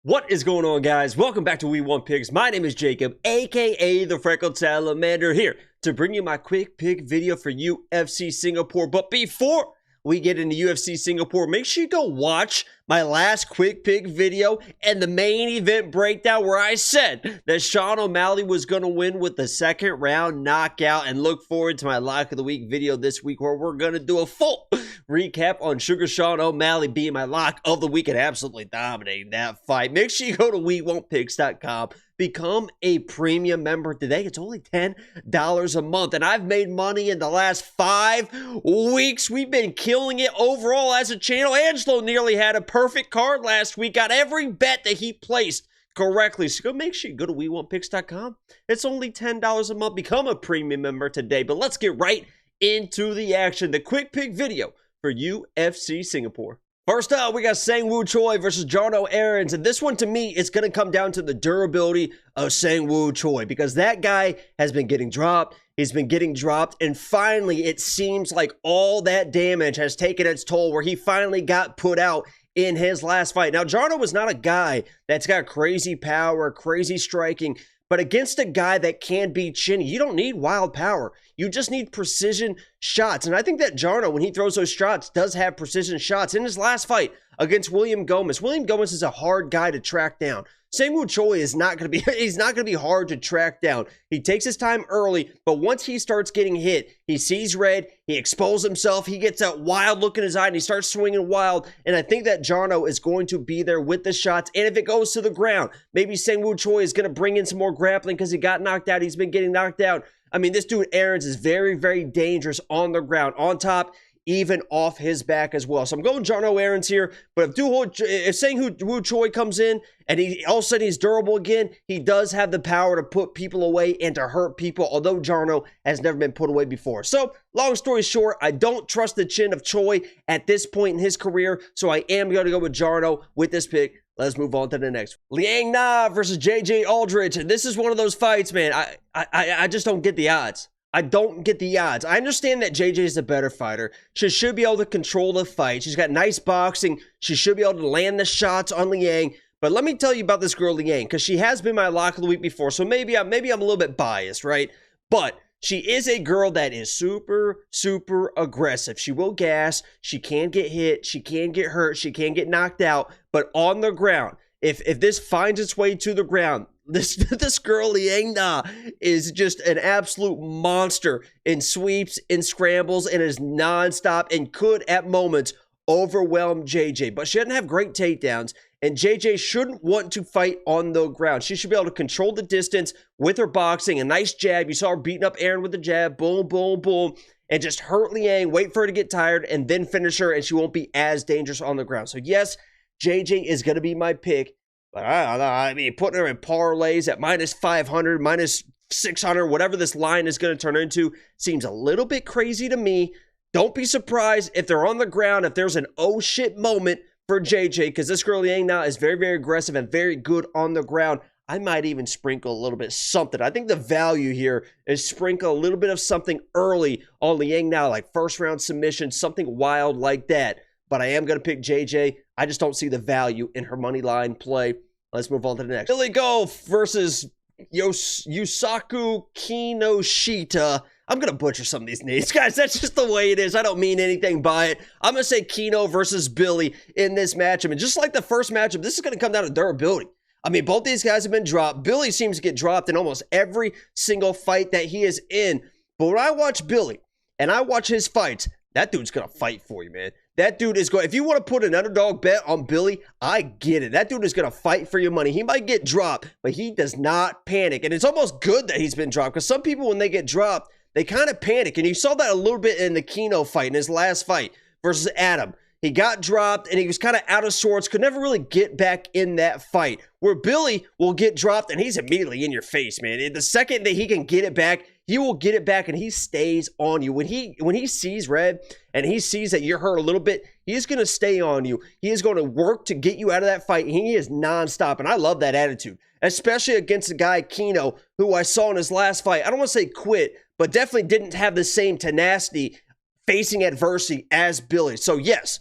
What is going on, guys? Welcome back to We Want Picks. My name is Jacob, aka the Freckled Salamander, here to bring you my quick pick video for UFC Singapore. But before we get into UFC Singapore, make sure you go watch my last quick pick video and the main event breakdown where I said that Sean O'Malley was going to win with the second round knockout, and look forward to my Lock of the Week video this week where we're going to do a full recap on Sugar Sean O'Malley being my Lock of the Week and absolutely dominating that fight. Make sure you go to WeWantPicks.com. Become a premium member today. It's only $10 a month. And I've made money in the last 5 weeks. We've been killing it overall as a channel. Angelo nearly had a perfect card last week. Got every bet that he placed correctly. So make sure you go to WeWantPicks.com. It's only $10 a month. Become a premium member today. But let's get right into the action. The quick pick video for UFC Singapore. First up, we got Seung Choi versus Jarno Errens, and this one to me is going to come down to the durability of Seung Choi, because that guy has been getting dropped, he's been getting dropped, and finally it seems like all that damage has taken its toll where he finally got put out in his last fight. Now, Jarno was not a guy that's got crazy power, crazy striking, but against a guy that can be chinny, you don't need wild power. You just need precision shots. And I think that Jarno, when he throws those shots, does have precision shots. In his last fight against William Gomez is a hard guy to track down. Seung Choi is not going to be, he's not going to be hard to track down. He takes his time early, but once he starts getting hit, he sees red, he exposes himself, he gets that wild look in his eye, and he starts swinging wild. And I think that Jarno is going to be there with the shots. And if it goes to the ground, maybe Seung Choi is going to bring in some more grappling because he got knocked out. He's been getting knocked out. I mean, this dude Errens is very, very dangerous on the ground, on top, even off his back as well. So I'm going Jarno Errens here, but if Seung Choi comes in and he all of a sudden he's durable again, he does have the power to put people away and to hurt people, although Jarno has never been put away before. So long story short, I don't trust the chin of Choi at this point in his career, so I am going to go with Jarno with this pick. Let's move on to the next one. Liang versus JJ Aldrich. And this is one of those fights, man. I just don't get the odds. I don't get the odds. I understand that JJ is a better fighter. She should be able to control the fight. She's got nice boxing. She should be able to land the shots on Liang. But let me tell you about this girl Liang, because she has been my Lock of the Week before. So maybe I'm a little bit biased, right? But she is a girl that is super, super aggressive. She will gas. She can get hit. She can get hurt. She can get knocked out. But on the ground, if this finds its way to the ground, this girl Liang is just an absolute monster in sweeps, in scrambles, and is nonstop and could at moments overwhelm JJ. But she doesn't have great takedowns, and JJ shouldn't want to fight on the ground. She should be able to control the distance with her boxing. A nice jab. You saw her beating up Errens with the jab. Boom, boom, boom. And just hurt Liang, wait for her to get tired, and then finish her, and she won't be as dangerous on the ground. So yes, JJ is going to be my pick. But I mean, putting her in parlays at minus 500, minus 600, whatever this line is going to turn into, seems a little bit crazy to me. Don't be surprised if they're on the ground, if there's an oh shit moment for JJ, because this girl Liang is very, very aggressive and very good on the ground. I might even sprinkle a little bit something. I think the value here is sprinkle a little bit of something early on Liang, like first round submission, something wild like that. But I am going to pick JJ. I just don't see the value in her money line play. Let's move on to the next. Billy Goff versus Yusaku Kinoshita. I'm going to butcher some of these names, guys. That's just the way it is. I don't mean anything by it. I'm going to say Kino versus Billy in this matchup. And just like the first matchup, this is going to come down to durability. I mean, both these guys have been dropped. Billy seems to get dropped in almost every single fight that he is in. But when I watch Billy and I watch his fights, that dude's going to fight for you, man. That dude is going, if you want to put an underdog bet on Billy, I get it. That dude is going to fight for your money. He might get dropped, but he does not panic. And it's almost good that he's been dropped, because some people, when they get dropped, they kind of panic. And you saw that a little bit in the Kino fight, in his last fight versus Adam. He got dropped and he was kind of out of sorts, could never really get back in that fight. Where Billy will get dropped and he's immediately in your face, man. The second that he can get it back, he will get it back and he stays on you. When he sees red and he sees that you're hurt a little bit, he is going to stay on you. He is going to work to get you out of that fight. He is nonstop, and I love that attitude, especially against a guy, Kino, who I saw in his last fight. I don't want to say quit, but definitely didn't have the same tenacity facing adversity as Billy. So yes,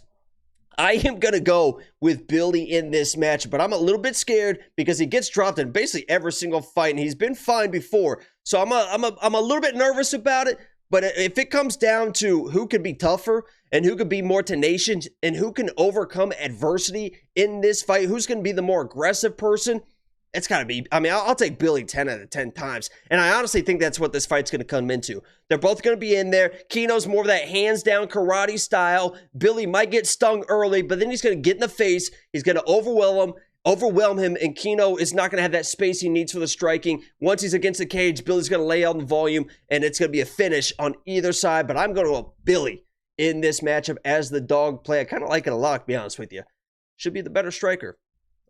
I am going to go with Billy in this match, but I'm a little bit scared because he gets dropped in basically every single fight, and he's been fine before. So I'm a little bit nervous about it, but if it comes down to who could be tougher and who could be more tenacious and who can overcome adversity in this fight, who's going to be the more aggressive person, it's got to be, I mean, I'll take Billy 10 out of 10 times. And I honestly think that's what this fight's going to come into. They're both going to be in there. Keno's more of that hands-down karate style. Billy might get stung early, but then he's going to get in the face. He's going to overwhelm him, and Keno is not going to have that space he needs for the striking. Once he's against the cage, Billy's going to lay out the volume, and it's going to be a finish on either side. But I'm going to go Billy in this matchup as the dog play. I kind of like it a lot, to be honest with you. Should be the better striker.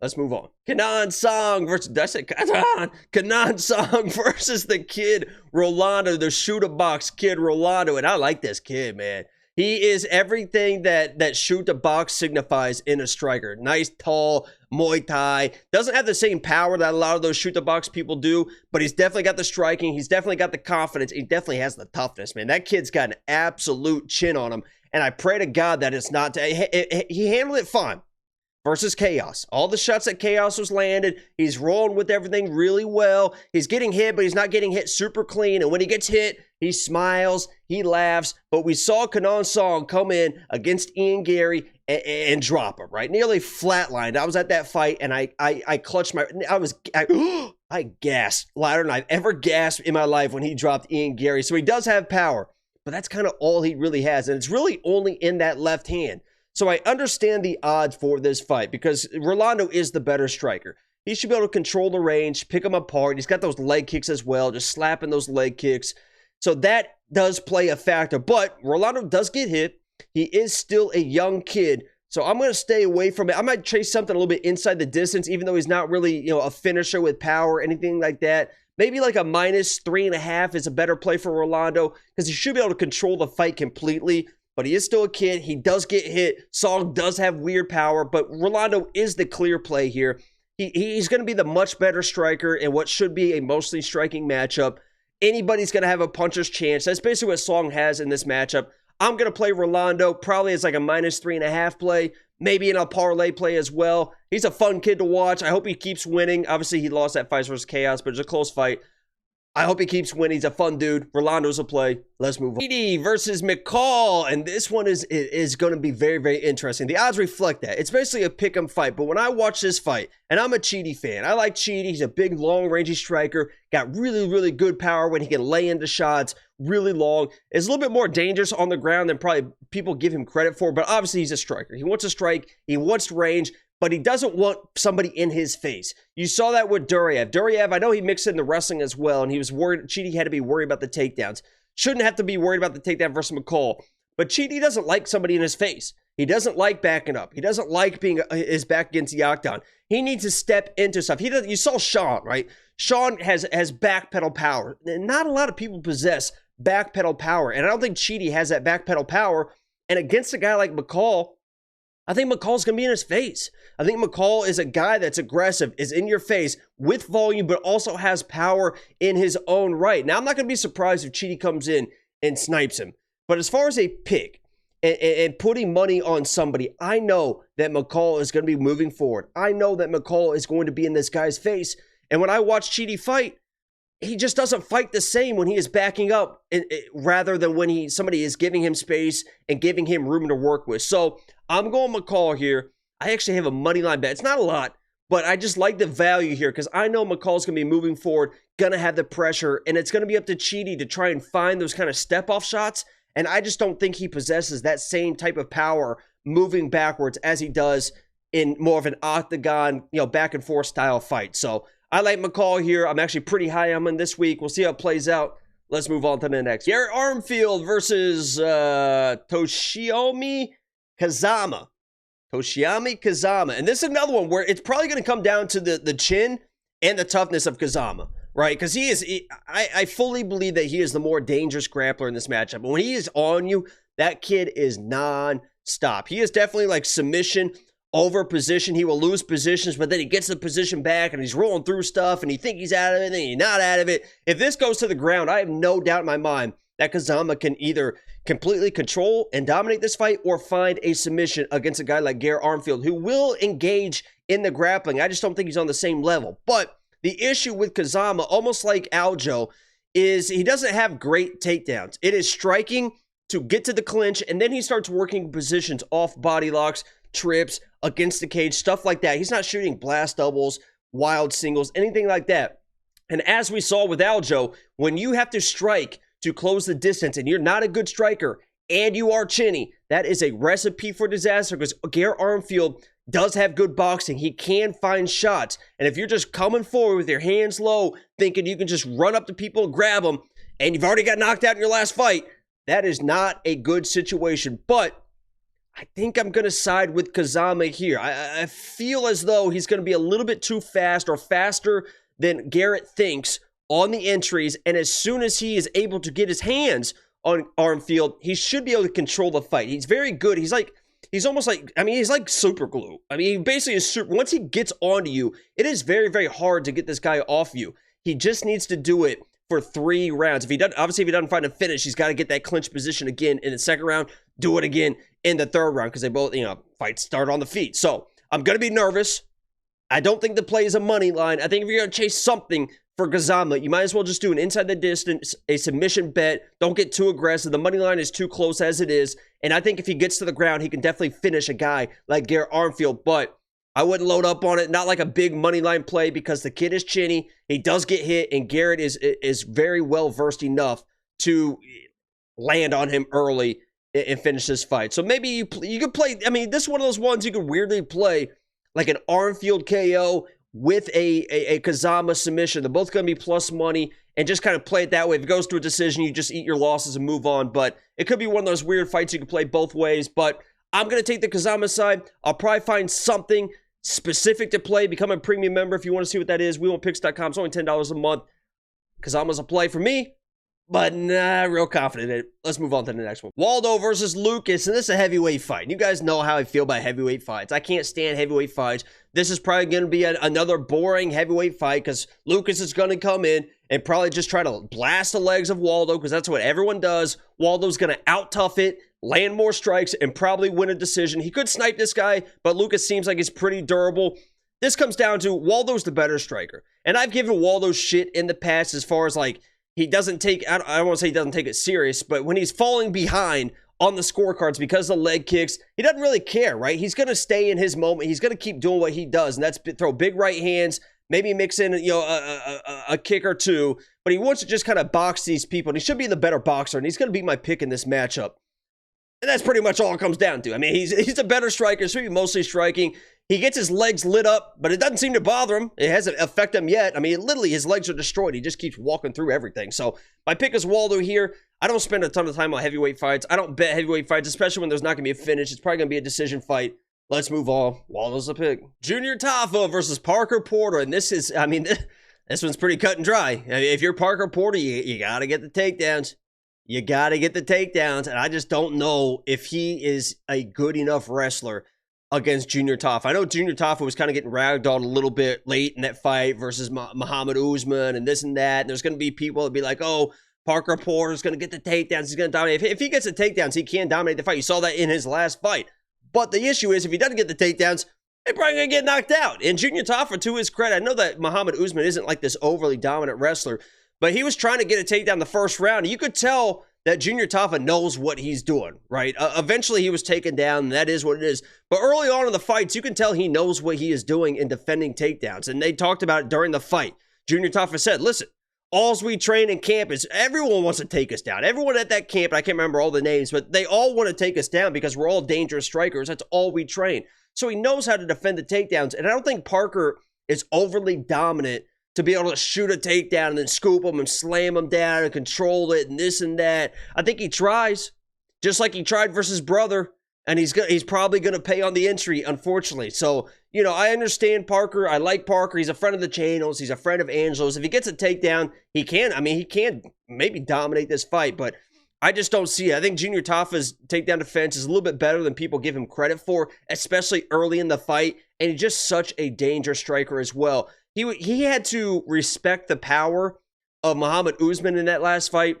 Let's move on. Kenan Seung versus, did I say Kenan? Kenan Seung versus the kid Rolando, the shoot-a-box kid Rolando. And I like this kid, man. He is everything that shoot-a-box signifies in a striker. Nice, tall, Muay Thai. Doesn't have the same power that a lot of those shoot-a-box people do, but he's definitely got the striking. He's definitely got the confidence. He definitely has the toughness, man. That kid's got an absolute chin on him. And I pray to God that it's not, he handled it fine. Versus Chaos. All the shots that Chaos was landed, he's rolling with everything really well. He's getting hit, but he's not getting hit super clean. And when he gets hit, he smiles, he laughs. But we saw Kenan Seung come in against Ian Gary and drop him, right? Nearly flatlined. I was at that fight, and I clutched my, I gasped louder than I've ever gasped in my life when he dropped Ian Gary. So he does have power, but that's kind of all he really has. And it's really only in that left hand. So I understand the odds for this fight because Rolando is the better striker. He should be able to control the range, pick him apart. He's got those leg kicks as well, just slapping those leg kicks. So that does play a factor. But Rolando does get hit. He is still a young kid. So I'm going to stay away from it. I might chase something a little bit inside the distance, even though he's not really, a finisher with power or anything like that. Maybe like a -3.5 is a better play for Rolando because he should be able to control the fight completely. But he is still a kid. He does get hit. Seung does have weird power, but Rolando is the clear play here. He's going to be the much better striker in what should be a mostly striking matchup. Anybody's going to have a puncher's chance. That's basically what Seung has in this matchup. I'm going to play Rolando probably as like a -3.5 play, maybe in a parlay play as well. He's a fun kid to watch. I hope he keeps winning. Obviously, he lost that fight versus Chaos, but it's a close fight. I hope he keeps winning. He's a fun dude. Rolando's a play. Let's move on. Chidi versus Michal, and this one is going to be very, very interesting. The odds reflect that. It's basically a pick'em fight, but when I watch this fight, and I'm a Chidi fan, I like Chidi. He's a big, long-rangey striker. Got really, really good power when he can lay into shots really long. It's a little bit more dangerous on the ground than probably people give him credit for, but obviously he's a striker. He wants to strike. He wants range. But he doesn't want somebody in his face. You saw that with Duraev. Duraev, I know he mixed in the wrestling as well, and he was worried. Chidi had to be worried about the takedowns. Shouldn't have to be worried about the takedown versus Michal. But Chidi doesn't like somebody in his face. He doesn't like backing up. He doesn't like being his back against the octagon. He needs to step into stuff. You saw Sean, right? Sean has back pedal power. Not a lot of people possess back pedal power, and I don't think Chidi has that back pedal power. And against a guy like Michal, I think Michal's going to be in his face. I think Michal is a guy that's aggressive, is in your face with volume, but also has power in his own right. Now, I'm not going to be surprised if Chidi comes in and snipes him. But as far as a pick and putting money on somebody, I know that Michal is going to be moving forward. I know that Michal is going to be in this guy's face. And when I watch Chidi fight, he just doesn't fight the same when he is backing up rather than when somebody is giving him space and giving him room to work with. So I'm going Michal here. I actually have a money line bet. It's not a lot, but I just like the value here because I know Michal's going to be moving forward, going to have the pressure, and it's going to be up to Chidi to try and find those kind of step-off shots. And I just don't think he possesses that same type of power moving backwards as he does in more of an octagon, back and forth style fight. So I like Michal here. I'm actually pretty high on him this week. We'll see how it plays out. Let's move on to the next. Garrett Armfield versus Toshiomi Kazama. Toshiomi Kazama. And this is another one where it's probably going to come down to the chin and the toughness of Kazama, right? Because I fully believe that he is the more dangerous grappler in this matchup. But when he is on you, that kid is non-stop. He is definitely like submission over position. He will lose positions, but then he gets the position back and he's rolling through stuff and you think he's out of it and he's not out of it. If this goes to the ground, I have no doubt in my mind that Kazama can either completely control and dominate this fight or find a submission against a guy like Garrett Armfield who will engage in the grappling. I just don't think he's on the same level. But the issue with Kazama, almost like Aljo, is he doesn't have great takedowns. It is striking to get to the clinch, and then he starts working positions off body locks, trips, against the cage, stuff like that. He's not shooting blast doubles, wild singles, anything like that. And as we saw with Aljo, when you have to strike to close the distance and you're not a good striker and you are chinny, that is a recipe for disaster because Garrett Armfield does have good boxing. He can find shots. And if you're just coming forward with your hands low, thinking you can just run up to people and grab them, and you've already got knocked out in your last fight, that is not a good situation. But I think I'm going to side with Kazama here. I feel as though he's going to be a little bit too fast or faster than Garrett thinks on the entries. And as soon as he is able to get his hands on Armfield, he should be able to control the fight. He's very good. He's almost like, I mean, he's like super glue. I mean, he basically is super. Once he gets onto you, it is very, very hard to get this guy off you. He just needs to do it for 3 rounds. If he doesn't find a finish, he's got to get that clinch position again in the second round, do it again in the third round, because they both, fights start on the feet. So I'm going to be nervous. I don't think the play is a money line. I think if you're going to chase something for Kazama, you might as well just do an inside the distance, a submission bet. Don't get too aggressive. The money line is too close as it is. And I think if he gets to the ground, he can definitely finish a guy like Garrett Armfield. But I wouldn't load up on it. Not like a big money line play because the kid is chinny. He does get hit, and Garrett is very well versed enough to land on him early and finish this fight. So maybe you could play. I mean, this is one of those ones you could weirdly play like an Armfield KO with a Kazama submission. They're both going to be plus money, and just kind of play it that way. If it goes to a decision, you just eat your losses and move on. But it could be one of those weird fights you can play both ways. But I'm going to take the Kazama side. I'll probably find something specific to play. Become a premium member if you want to see what that is. WeWantPicks.com. It's only $10 a month. Kazama's a play for me, but not real confident in it. Let's move on to the next one. Waldo versus Lukasz, and this is a heavyweight fight. You guys know how I feel about heavyweight fights. I can't stand heavyweight fights. This is probably going to be another boring heavyweight fight because Lukasz is going to come in and probably just try to blast the legs of Waldo because that's what everyone does. Waldo's going to out-tough it, land more strikes, and probably win a decision. He could snipe this guy, but Lukasz seems like he's pretty durable. This comes down to Waldo's the better striker. And I've given Waldo shit in the past as far as like, he doesn't take, I don't want to say he doesn't take it serious, but when he's falling behind on the scorecards because of the leg kicks, he doesn't really care, right? He's going to stay in his moment. He's going to keep doing what he does, and that's throw big right hands, maybe mix in, a kick or two, but he wants to just kind of box these people, and he should be the better boxer, and he's going to be my pick in this matchup. And that's pretty much all it comes down to. I mean, he's a better striker, so he's mostly striking. He gets his legs lit up, but it doesn't seem to bother him. It hasn't affected him yet. I mean, literally, his legs are destroyed. He just keeps walking through everything. So my pick is Waldo here. I don't spend a ton of time on heavyweight fights. I don't bet heavyweight fights, especially when there's not going to be a finish. It's probably going to be a decision fight. Let's move on. Waldo's the pick. Junior Tafa versus Parker Porter. And this is, I mean, this one's pretty cut and dry. I mean, if you're Parker Porter, you got to get the takedowns. You got to get the takedowns. And I just don't know if he is a good enough wrestler against Junior Tafa. I know Junior Tafa was kind of getting ragdolled a little bit late in that fight versus Muhammad Usman and this and that. And there's going to be people that be like, oh, Parker Porter's going to get the takedowns. He's going to dominate. If he gets the takedowns, he can dominate the fight. You saw that in his last fight. But the issue is if he doesn't get the takedowns, he's probably going to get knocked out. And Junior Tafa, to his credit, I know that Muhammad Usman isn't like this overly dominant wrestler, but he was trying to get a takedown the first round. You could tell that Junior Tafa knows what he's doing, right? Eventually, he was taken down, and that is what it is. But early on in the fights, you can tell he knows what he is doing in defending takedowns. And they talked about it during the fight. Junior Tafa said, listen, alls we train in camp is everyone wants to take us down. Everyone at that camp, I can't remember all the names, but they all want to take us down because we're all dangerous strikers. That's all we train. So he knows how to defend the takedowns. And I don't think Parker is overly dominant to be able to shoot a takedown and then scoop him and slam him down and control it and this and that. I think he tries, just like he tried versus brother, and he's probably going to pay on the entry, unfortunately. So, I understand Parker. I like Parker. He's a friend of the channels. He's a friend of Angelo's. If he gets a takedown, he can maybe dominate this fight, but I just don't see it. I think Junior Tafa's takedown defense is a little bit better than people give him credit for, especially early in the fight, and he's just such a dangerous striker as well. He had to respect the power of Muhammad Usman in that last fight.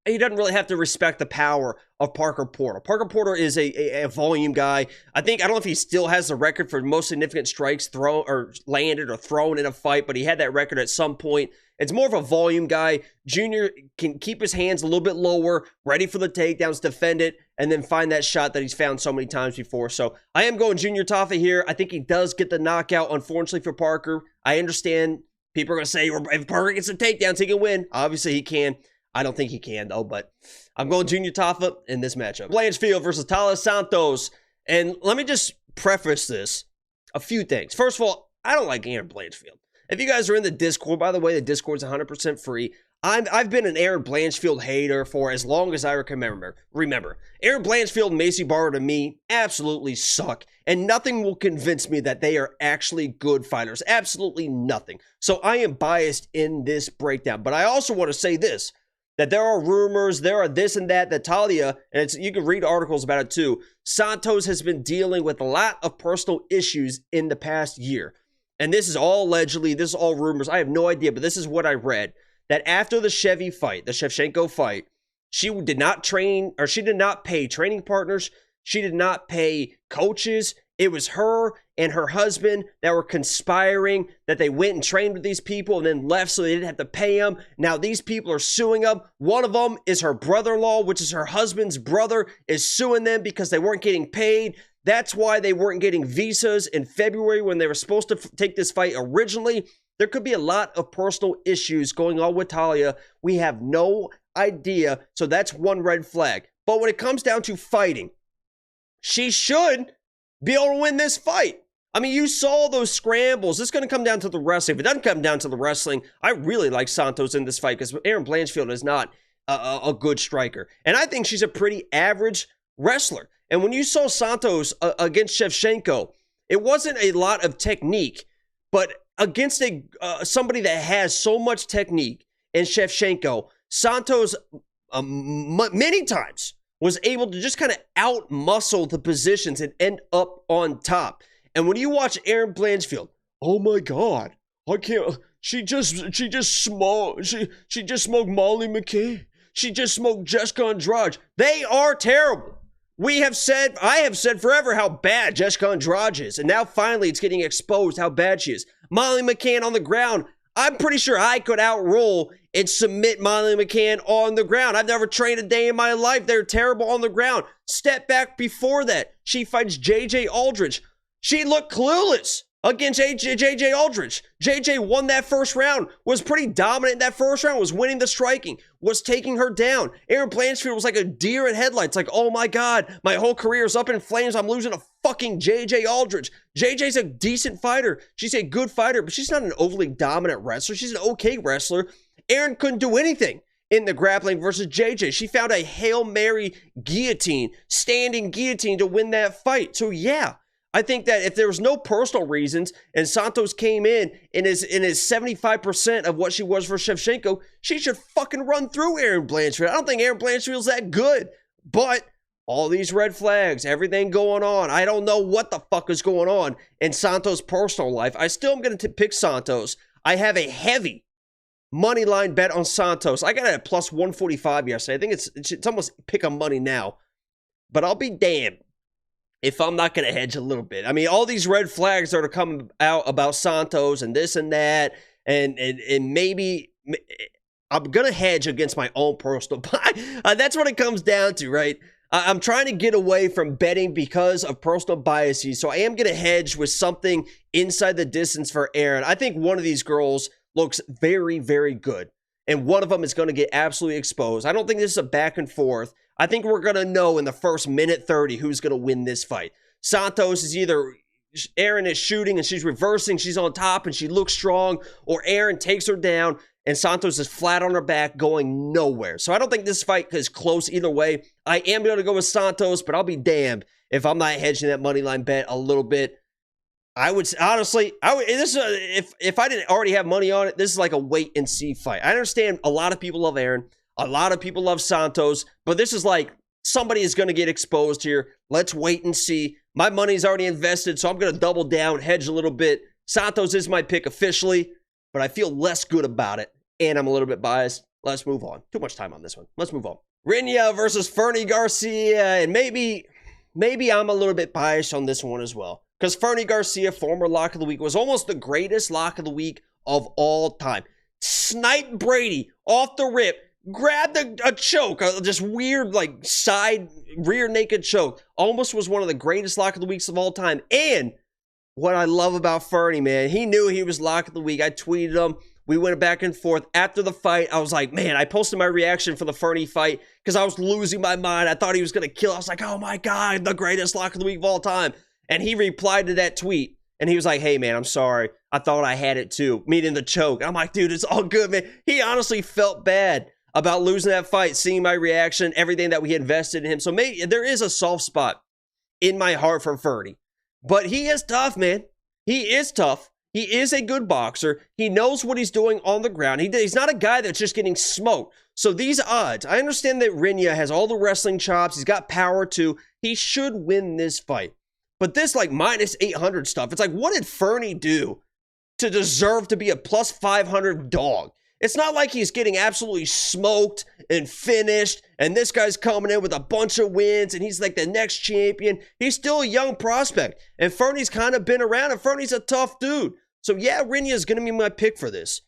he doesn't really have to respect the power of Parker Porter. Parker Porter is a volume guy. I don't know if he still has the record for most significant strikes thrown or landed or thrown in a fight, but he had that record at some point. It's more of a volume guy. Junior can keep his hands a little bit lower, ready for the takedowns, defend it, and then find that shot that he's found so many times before. So I am going Junior Tafa here. I think he does get the knockout, unfortunately for Parker. I understand people are going to say, if Parker gets the takedowns, he can win. Obviously, he can. I don't think he can, though, but I'm going Junior Tafa in this matchup. Blanchfield versus Taila Santos. And let me just preface this. A few things. First of all, I don't like Aaron Blanchfield. If you guys are in the Discord, by the way, the Discord's 100% free. I've been an Aaron Blanchfield hater for as long as I can remember. Aaron Blanchfield and Macy Barber to me absolutely suck. And nothing will convince me that they are actually good fighters. Absolutely nothing. So I am biased in this breakdown. But I also want to say this. That there are rumors, there are this and that Talia, and you can read articles about it too, Santos has been dealing with a lot of personal issues in the past year. And this is all allegedly, this is all rumors. I have no idea, but this is what I read. That after the Chevy fight, the Shevchenko fight, she did not train, or she did not pay training partners. She did not pay coaches. It was her and her husband that were conspiring, that they went and trained with these people and then left so they didn't have to pay them. Now these people are suing them. One of them is her brother-in-law, which is her husband's brother, is suing them because they weren't getting paid. That's why they weren't getting visas in February when they were supposed to take this fight originally. There could be a lot of personal issues going on with Talia. We have no idea. So that's one red flag. But when it comes down to fighting, she should be able to win this fight. I mean, you saw those scrambles. It's going to come down to the wrestling. If it doesn't come down to the wrestling, I really like Santos in this fight because Aaron Blanchfield is not a good striker. And I think she's a pretty average wrestler. And when you saw Santos against Shevchenko, it wasn't a lot of technique, but against somebody that has so much technique in Shevchenko, Santos many times was able to just kind of out-muscle the positions and end up on top. And when you watch Aaron Blanchfield, oh my God, I can't, she just smoked Molly McCann. She just smoked Jessica Andrade. They are terrible. I have said forever how bad Jessica Andrade is. And now finally it's getting exposed how bad she is. Molly McCann on the ground. I'm pretty sure I could outroll and submit Molly McCann on the ground. I've never trained a day in my life. They're terrible on the ground. Step back before that. She fights JJ Aldrich. She looked clueless against JJ Aldrich. JJ won that first round, was pretty dominant in that first round, was winning the striking, was taking her down. Aaron Blanchfield was like a deer in headlights, like, oh my God, my whole career is up in flames. I'm losing to fucking JJ Aldrich. JJ's a decent fighter. She's a good fighter, but she's not an overly dominant wrestler. She's an okay wrestler. Aaron couldn't do anything in the grappling versus JJ. She found a Hail Mary guillotine, standing guillotine to win that fight. So yeah, I think that if there was no personal reasons and Santos came in and is 75% of what she was for Shevchenko, she should fucking run through Aaron Blanchfield. I don't think Aaron Blanchfield's that good, but all these red flags, everything going on, I don't know what the fuck is going on in Santos' personal life. I still am going to pick Santos. I have a heavy money line bet on Santos. I got it at plus 145 yesterday. I think it's almost pick on money now, but I'll be damned if I'm not going to hedge a little bit. I mean, all these red flags that are coming out about Santos and this and that, and maybe I'm going to hedge against my own personal buy. That's what it comes down to, right? I'm trying to get away from betting because of personal biases, so I am going to hedge with something inside the distance for Aaron. I think one of these girls looks very, very good, and one of them is going to get absolutely exposed. I don't think this is a back and forth. I think we're going to know in the first minute 30 who's going to win this fight. Santos is either Aaron is shooting and she's reversing, she's on top and she looks strong, or Aaron takes her down and Santos is flat on her back going nowhere. So I don't think this fight is close either way. I am going to go with Santos, but I'll be damned if I'm not hedging that money line bet a little bit. I would honestly, if I didn't already have money on it, this is like a wait and see fight. I understand a lot of people love Aaron. A lot of people love Santos, but this is like somebody is going to get exposed here. Let's wait and see. My money's already invested, so I'm going to double down, hedge a little bit. Santos is my pick officially, but I feel less good about it, and I'm a little bit biased. Let's move on. Too much time on this one. Let's move on. Rinya versus Fernie Garcia. And maybe I'm a little bit biased on this one as well. Because Fernie Garcia, former lock of the week, was almost the greatest lock of the week of all time. Sniped Brady off the rip. Grabbed a choke. Just weird, like, side, rear naked choke. Almost was one of the greatest lock of the weeks of all time. And what I love about Fernie, man, he knew he was lock of the week. I tweeted him. We went back and forth. After the fight, I was like, man, I posted my reaction for the Fernie fight because I was losing my mind. I thought he was going to kill. I was like, oh my God, the greatest lock of the week of all time. And he replied to that tweet. And he was like, hey, man, I'm sorry. I thought I had it too, meaning the choke. I'm like, dude, it's all good, man. He honestly felt bad about losing that fight, seeing my reaction, everything that we invested in him. So maybe there is a soft spot in my heart for Fernie. But he is tough, man. He is tough. He is a good boxer. He knows what he's doing on the ground. He's not a guy that's just getting smoked. So these odds, I understand that Rinya has all the wrestling chops. He's got power too. He should win this fight. But this like minus 800 stuff, it's like, what did Fernie do to deserve to be a plus 500 dog? It's not like he's getting absolutely smoked and finished, and this guy's coming in with a bunch of wins, and he's like the next champion. He's still a young prospect, and Fernie's kind of been around, and Fernie's a tough dude. So yeah, Rinya is going to be my pick for this.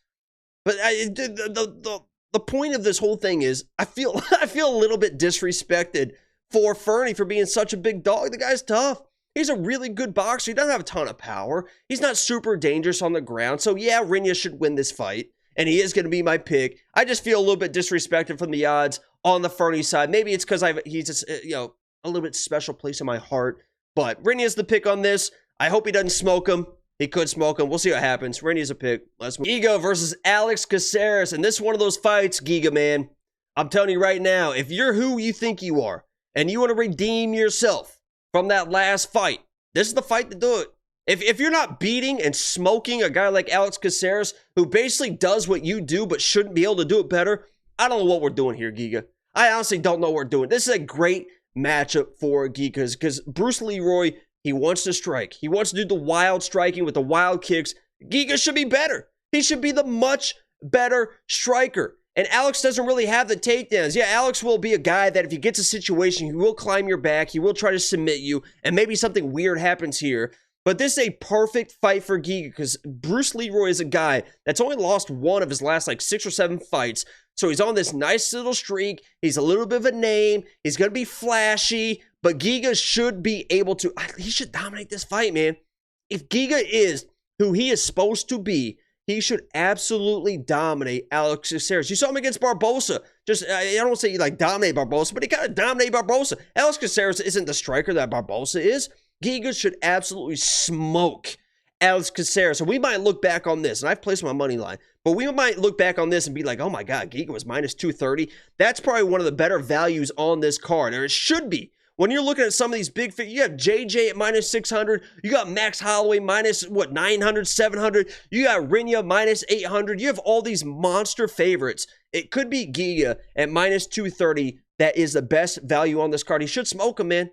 But the point of this whole thing is, I feel a little bit disrespected for Fernie for being such a big dog. The guy's tough. He's a really good boxer. He doesn't have a ton of power. He's not super dangerous on the ground. So yeah, Rinya should win this fight. And he is going to be my pick. I just feel a little bit disrespected from the odds on the Fernie side. Maybe it's because he's just, a little bit special place in my heart. But Rinya's the pick on this. I hope he doesn't smoke him. He could smoke him. We'll see what happens. Rinya's a pick. Let's move. Giga versus Alex Caceres. And this is one of those fights, Giga, man. I'm telling you right now, if you're who you think you are, and you want to redeem yourself from that last fight, this is the fight to do it. If you're not beating and smoking a guy like Alex Caceres, who basically does what you do but shouldn't be able to do it better, I don't know what we're doing here, Giga. I honestly don't know what we're doing. This is a great matchup for Giga because Bruce Leroy, he wants to strike. He wants to do the wild striking with the wild kicks. Giga should be better. He should be the much better striker. And Alex doesn't really have the takedowns. Yeah, Alex will be a guy that if he gets a situation, he will climb your back. He will try to submit you. And maybe something weird happens here. But this is a perfect fight for Giga because Bruce Leroy is a guy that's only lost one of his last like 6 or 7 fights. So he's on this nice little streak. He's a little bit of a name. He's going to be flashy. But Giga should be able to, he should dominate this fight, man. If Giga is who he is supposed to be, he should absolutely dominate Alex Caceres. You saw him against Barbosa. I don't want to say like dominate Barbosa, but he kind of dominated Barbosa. Alex Caceres isn't the striker that Barbosa is. Giga should absolutely smoke Alex Caceres. So we might look back on this, and I've placed my money line, but we might look back on this and be like, oh my God, Giga was minus 230. That's probably one of the better values on this card, or it should be. When you're looking at some of these big figures, you have JJ at minus 600. You got Max Holloway minus, 900, 700. You got Rinya minus 800. You have all these monster favorites. It could be Giga at minus 230 that is the best value on this card. He should smoke him, man.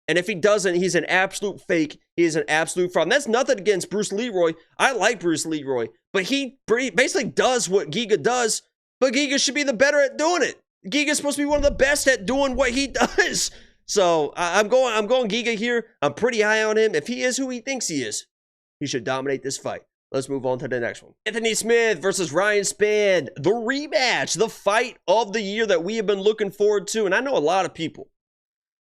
And if he doesn't, he's an absolute fake. He is an absolute fraud. And that's nothing against Bruce Leroy. I like Bruce Leroy. But he basically does what Giga does. But Giga should be the better at doing it. Giga's supposed to be one of the best at doing what he does. So I'm going Giga here. I'm pretty high on him. If he is who he thinks he is, he should dominate this fight. Let's move on to the next one. Anthony Smith versus Ryan Spann. The rematch. The fight of the year that we have been looking forward to. And I know a lot of people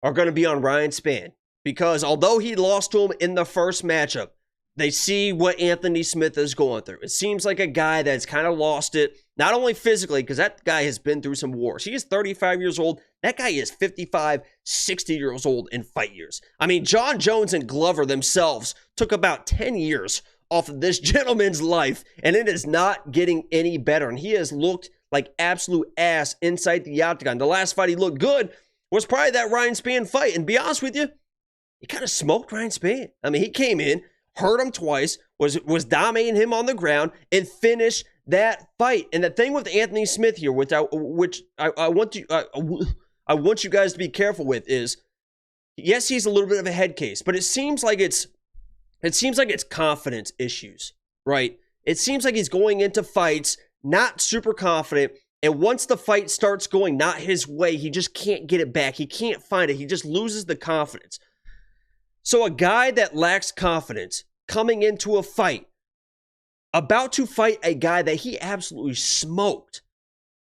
are going to be on Ryan Spann because although he lost to him in the first matchup, they see what Anthony Smith is going through. It seems like a guy that's kind of lost it, not only physically, because that guy has been through some wars. He is 35 years old. That guy is 55, 60 years old in fight years. I mean, John Jones and Glover themselves took about 10 years off of this gentleman's life, and it is not getting any better. And he has looked like absolute ass inside the octagon. The last fight he looked good was probably that Ryan Spann fight. And be honest with you, he kind of smoked Ryan Spann. I mean, he came in, hurt him twice, was dominating him on the ground, and finished that fight. And the thing with Anthony Smith here, which I want you guys to be careful with, is yes, he's a little bit of a head case, but it seems like it's confidence issues, right? It seems like he's going into fights not super confident, And once the fight starts going not his way, he just can't get it back. He can't find it. He just loses the confidence. So a guy that lacks confidence coming into a fight, about to fight a guy that he absolutely smoked,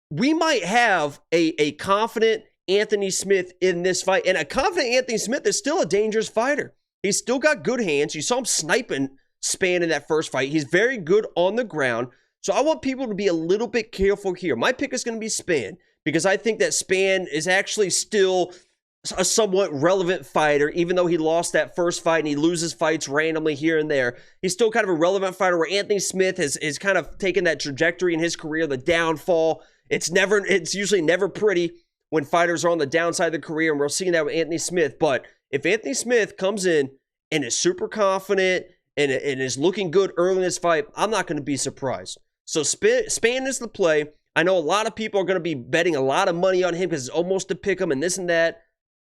we might have a confident Anthony Smith in this fight. And a confident Anthony Smith is still a dangerous fighter. He's still got good hands. You saw him sniping Spann in that first fight. He's very good on the ground. So I want people to be a little bit careful here. My pick is going to be Spann because I think that Spann is actually still a somewhat relevant fighter, even though he lost that first fight and he loses fights randomly here and there. He's still kind of a relevant fighter where Anthony Smith has kind of taken that trajectory in his career, the downfall. It's usually never pretty when fighters are on the downside of the career, and we're seeing that with Anthony Smith. But if Anthony Smith comes in and is super confident and is looking good early in this fight, I'm not going to be surprised. So Spann is the play. I know a lot of people are going to be betting a lot of money on him because it's almost to pick him and this and that.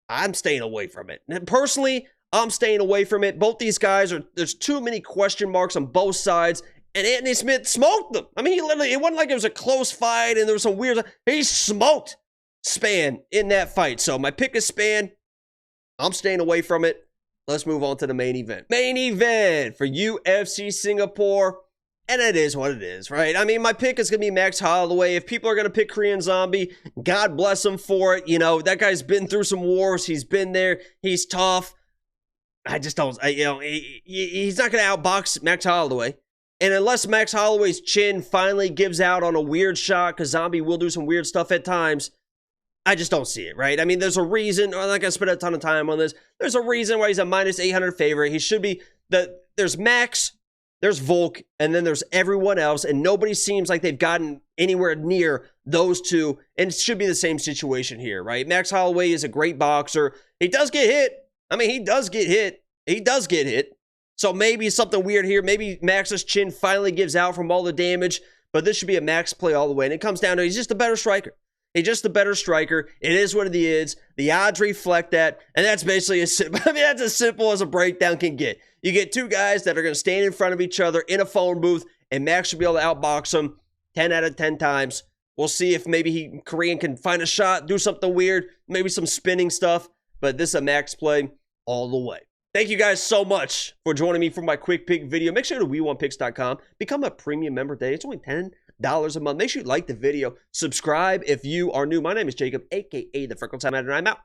I'm staying away from it. And personally, I'm staying away from it. Both these guys there's too many question marks on both sides. And Anthony Smith smoked them. I mean, it wasn't like it was a close fight and there was some weird, he smoked Spann in that fight. So my pick is Spann. I'm staying away from it. Let's move on to the main event. Main event for UFC Singapore. And it is what it is, right? I mean, my pick is going to be Max Holloway. If people are going to pick Korean Zombie, God bless him for it. You know, that guy's been through some wars. He's been there. He's tough. I just don't, he's not going to outbox Max Holloway. And unless Max Holloway's chin finally gives out on a weird shot, because Zombie will do some weird stuff at times, I just don't see it, right? I mean, there's a reason. I'm not going to spend a ton of time on this. There's a reason why he's a minus 800 favorite. He should be, there's Max, there's Volk, and then there's everyone else, and nobody seems like they've gotten anywhere near those two, and it should be the same situation here, right? Max Holloway is a great boxer. He does get hit. I mean, he does get hit. He does get hit. So maybe something weird here. Maybe Max's chin finally gives out from all the damage, but this should be a Max play all the way, and it comes down to he's just a better striker. He's just a better striker. It is what it is. The odds reflect that, and that's basically that's as simple as a breakdown can get. You get two guys that are going to stand in front of each other in a phone booth, and Max should be able to outbox them 10 out of 10 times. We'll see if maybe Korean can find a shot, do something weird, maybe some spinning stuff, but this is a Max play all the way. Thank you guys so much for joining me for my quick pick video. Make sure to we1picks.com. Become a premium member today. It's only $10 a month. Make sure you like the video. Subscribe if you are new. My name is Jacob, a.k.a. The Freckle Time, and I'm out.